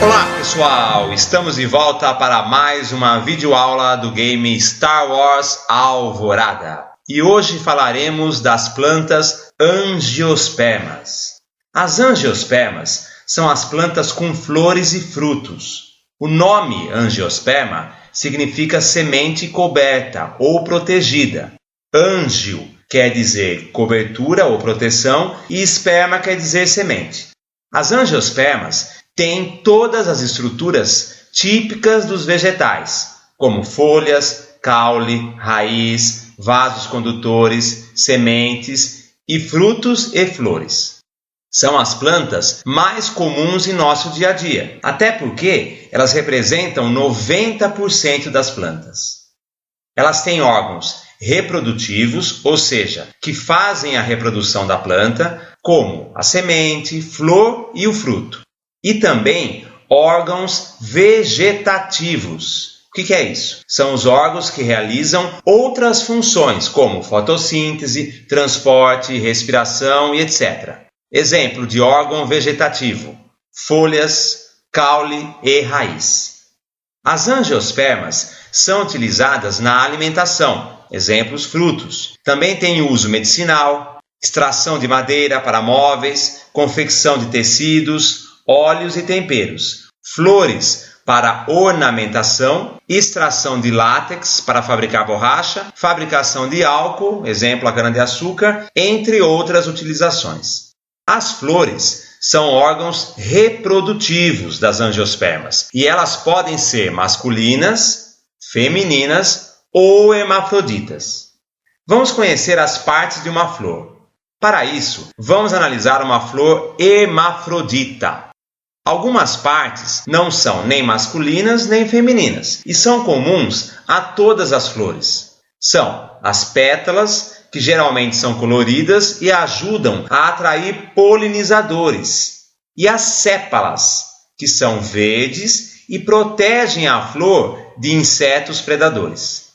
Olá pessoal, estamos de volta para mais uma videoaula do game Star Wars Alvorada. E hoje falaremos das plantas angiospermas. As angiospermas são as plantas com flores e frutos. O nome angiosperma significa semente coberta ou protegida. Angio quer dizer cobertura ou proteção e esperma quer dizer semente. As angiospermas têm todas as estruturas típicas dos vegetais, como folhas, caule, raiz, vasos condutores, sementes e frutos e flores. São as plantas mais comuns em nosso dia a dia, até porque elas representam 90% das plantas. Elas têm órgãos reprodutivos, ou seja, que fazem a reprodução da planta, como a semente, flor e o fruto. E também órgãos vegetativos. O que é isso? São os órgãos que realizam outras funções, como fotossíntese, transporte, respiração e etc. Exemplo de órgão vegetativo: folhas, caule e raiz. As angiospermas são utilizadas na alimentação, exemplos frutos. Também tem uso medicinal, extração de madeira para móveis, confecção de tecidos, óleos e temperos. Flores para ornamentação, extração de látex para fabricar borracha, fabricação de álcool, exemplo a cana-de-açúcar, entre outras utilizações. As flores são órgãos reprodutivos das angiospermas e elas podem ser masculinas, femininas ou hermafroditas. Vamos conhecer as partes de uma flor. Para isso, vamos analisar uma flor hermafrodita. Algumas partes não são nem masculinas nem femininas e são comuns a todas as flores. São as pétalas, que geralmente são coloridas e ajudam a atrair polinizadores, e as sépalas, que são verdes e protegem a flor de insetos predadores.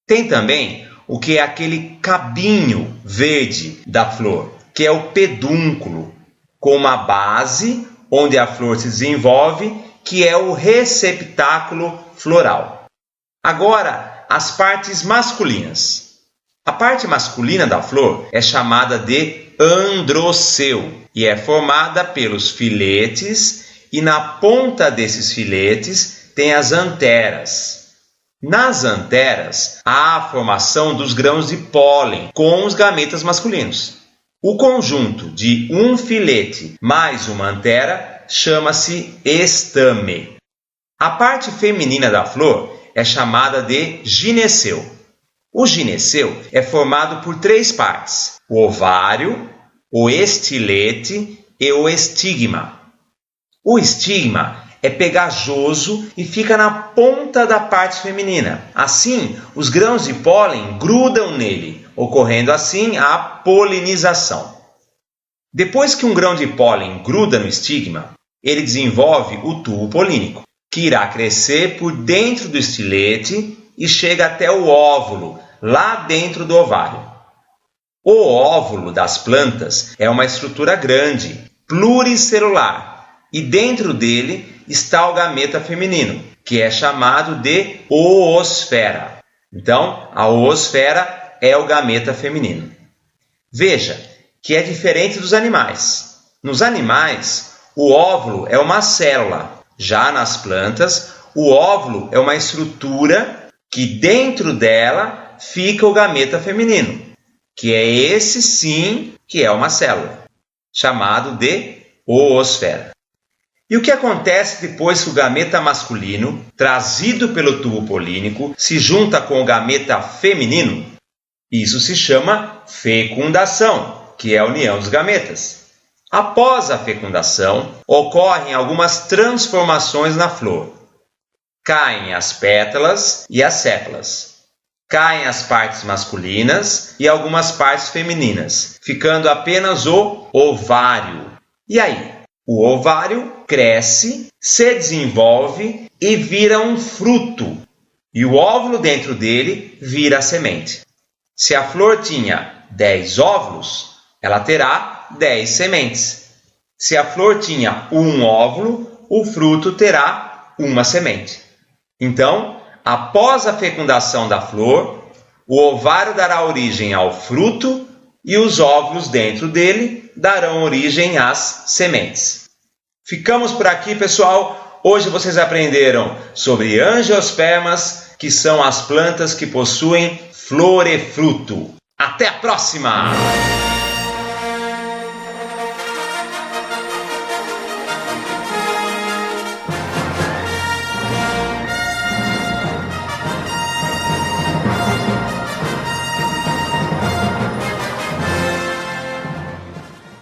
Tem também o que é aquele cabinho verde da flor, que é o pedúnculo, com uma base onde a flor se desenvolve, que é o receptáculo floral. Agora, as partes masculinas. A parte masculina da flor é chamada de androceu e é formada pelos filetes, e na ponta desses filetes tem as anteras. Nas anteras há a formação dos grãos de pólen com os gametas masculinos. O conjunto de um filete mais uma antera chama-se estame. A parte feminina da flor é chamada de gineceu. O gineceu é formado por 3 partes: o ovário, o estilete e o estigma. O estigma é pegajoso e fica na ponta da parte feminina. Assim, os grãos de pólen grudam nele, ocorrendo assim a polinização. Depois que um grão de pólen gruda no estigma, ele desenvolve o tubo polínico, que irá crescer por dentro do estilete e chega até o óvulo, lá dentro do ovário. O óvulo das plantas é uma estrutura grande, pluricelular, e dentro dele está o gameta feminino, que é chamado de oosfera. Então, a oosfera é o gameta feminino. Veja que é diferente dos animais. Nos animais, o óvulo é uma célula. Já nas plantas, o óvulo é uma estrutura que dentro dela fica o gameta feminino, que é esse sim que é uma célula, chamado de oosfera. E o que acontece depois que o gameta masculino, trazido pelo tubo polínico, se junta com o gameta feminino? Isso se chama fecundação, que é a união dos gametas. Após a fecundação, ocorrem algumas transformações na flor. Caem as pétalas e as sépalas. Caem as partes masculinas e algumas partes femininas, ficando apenas o ovário. E aí? O ovário cresce, se desenvolve e vira um fruto. E o óvulo dentro dele vira a semente. Se a flor tinha 10 óvulos, ela terá 10 sementes. Se a flor tinha um óvulo, o fruto terá uma semente. Então, após a fecundação da flor, o ovário dará origem ao fruto e os óvulos dentro dele darão origem às sementes. Ficamos por aqui, pessoal. Hoje vocês aprenderam sobre angiospermas, que são as plantas que possuem flor e fruto. Até a próxima!